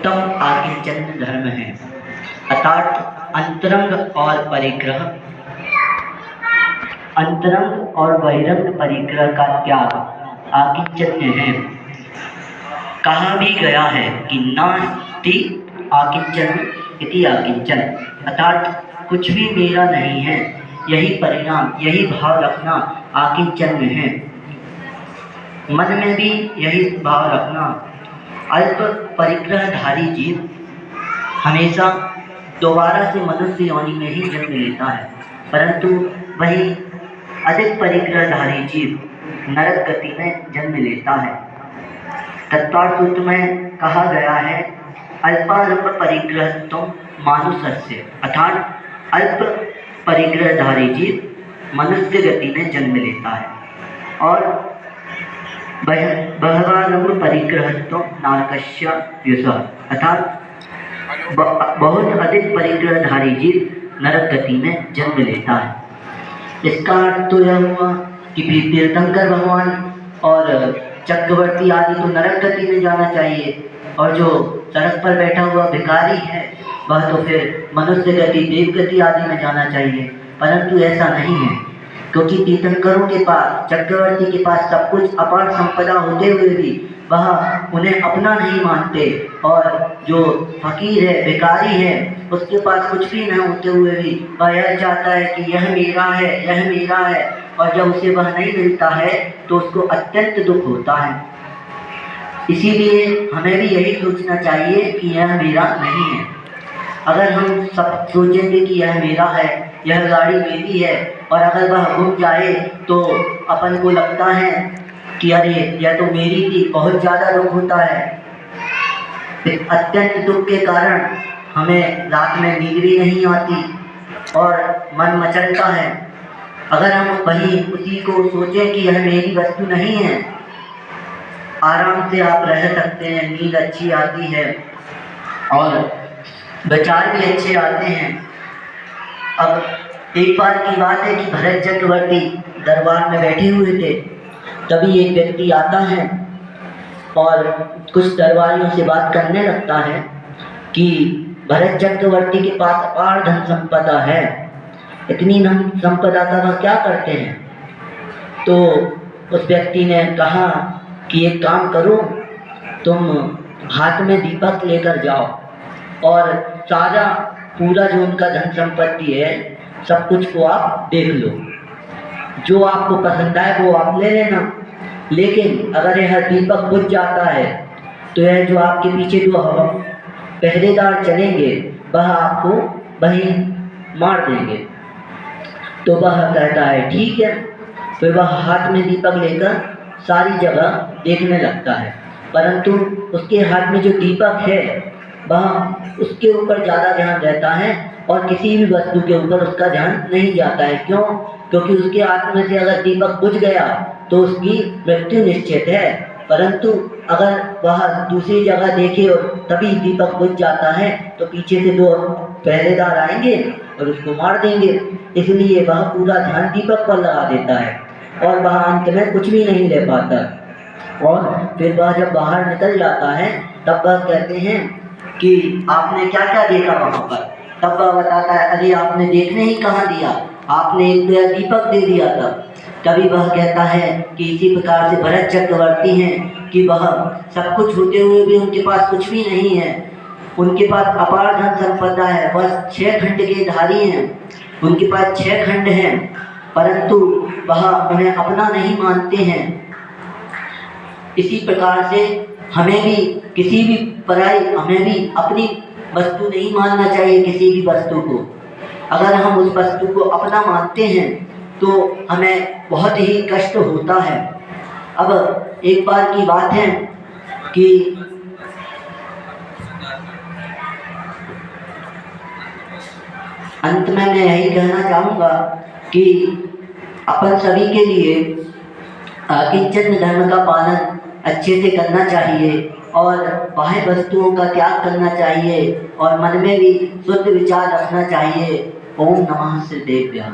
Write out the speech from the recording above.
उत्तम आकिंचन धर्म है, अर्थात अंतरंग और परिग्रह, अंतरंग और बहिरंग परिग्रह का त्याग आकिंचन्य है। कहा भी गया है कि नास्ति आकिंचन इति आकिंचन, अर्थात कुछ भी मेरा नहीं है, यही परिणाम, यही भाव रखना आकिंचन्य है। मन में भी यही भाव रखना। अल्प परिग्रहधारी जीव हमेशा दोबारा से मनुष्य योनि में ही जन्म लेता है, परंतु वही अधिक परिग्रहधारी जीव नरक गति में जन्म लेता है। तत्पार सूत्र में कहा गया है अल्पाल्प परिग्रहत्व मानुषस्य, अर्थात अल्प परिग्रहधारी जीव मनुष्य गति में जन्म लेता है और बहवालंब परिग्रहत्व नारकस्य व्युसः, अर्थात बहुत अधिक परिग्रहधारी जीव नरक गति में जन्म लेता है। इसका अर्थ तो यह हुआ कि तीर्थंकर भगवान और चक्रवर्ती आदि तो नरक गति में जाना चाहिए, और जो सड़क पर बैठा हुआ भिखारी है वह तो फिर मनुष्य गति, देव गति आदि में जाना चाहिए। परंतु ऐसा नहीं है, क्योंकि तीर्थंकरों के पास, चक्रवर्ती के पास सब कुछ अपार संपदा होते हुए भी वह उन्हें अपना नहीं मानते, और जो फकीर है, भिखारी है, उसके पास कुछ भी न होते हुए भी वह यह चाहता है कि यह मेरा है, यह मेरा है, और जब उसे वह नहीं मिलता है तो उसको अत्यंत दुख होता है। इसीलिए हमें भी यही सोचना चाहिए कि यह मेरा नहीं है। अगर हम सब सोचेंगे कि यह मेरा है, यह गाड़ी मेरी है, और अगर वह गुम जाए तो अपन को लगता है कि अरे यह तो मेरी थी, बहुत ज़्यादा दुख होता है। अत्यंत दुख के कारण हमें रात में नींद भी नहीं आती और मन मचलता है। अगर हम वही उसी को सोचें कि यह मेरी वस्तु नहीं है, आराम से आप रह सकते हैं, नींद अच्छी आती है और विचार भी अच्छे आते हैं। अब एक बार की बात है कि भरत चक्रवर्ती दरबार में बैठे हुए थे, तभी एक व्यक्ति आता है और कुछ दरबारियों से बात करने लगता है कि भरत चक्रवर्ती के पास अपार धन संपदा है, इतनी धन संपदा का वह क्या करते हैं। तो उस व्यक्ति ने कहा कि एक काम करो, तुम हाथ में दीपक लेकर जाओ और सारा पूरा जो उनका धन संपत्ति है सब कुछ को आप देख लो, जो आपको पसंद आए वो आप ले लेना, लेकिन अगर यह दीपक बुझ जाता है तो यह जो आपके पीछे जो पहरेदार चलेंगे वह आपको वहीं मार देंगे। तो वह कहता है ठीक है। फिर वह हाथ में दीपक लेकर सारी जगह देखने लगता है, परंतु उसके हाथ में जो दीपक है वह उसके ऊपर ज़्यादा ध्यान रहता है और किसी भी वस्तु के ऊपर उसका ध्यान नहीं जाता है। क्यों? क्योंकि उसके हाथ में से अगर दीपक बुझ गया तो उसकी मृत्यु निश्चित है, परंतु अगर वह दूसरी जगह देखे और तभी दीपक बुझ जाता है तो पीछे से दो पहरेदार आएंगे और उसको मार देंगे। इसलिए वह पूरा ध्यान दीपक पर लगा देता है और वह अंत में कुछ भी नहीं ले पाता। और फिर वह जब बाहर निकल जाता है तब वह कहते हैं कि आपने क्या क्या देखा वहाँ पर। तब वह बताता है अरे आपने देखने ही कहाँ दिया, आपने एक दीपक दे दिया था। तभी वह कहता है कि इसी प्रकार से भरत चक्रवर्ती हैं कि वह सब कुछ होते हुए भी उनके पास कुछ भी नहीं है, उनके पास अपार धन संपदा है, वह 6 खंड के धारी हैं, उनके पास 6 खंड हैं, परंतु वह उन्हें अपना नहीं मानते हैं। इसी प्रकार से हमें भी किसी भी हमें भी अपनी वस्तु नहीं मानना चाहिए किसी भी वस्तु को। अगर हम उस वस्तु को अपना मानते हैं तो हमें बहुत ही कष्ट होता है। अब एक बार की बात है कि अंत में मैं यही कहना चाहूँगा कि अपन सभी के लिए किंचन धर्म का पालन अच्छे से करना चाहिए और बाह्य वस्तुओं का त्याग करना चाहिए और मन में भी शुद्ध विचार रखना चाहिए। ओम नमः श्री देव्या।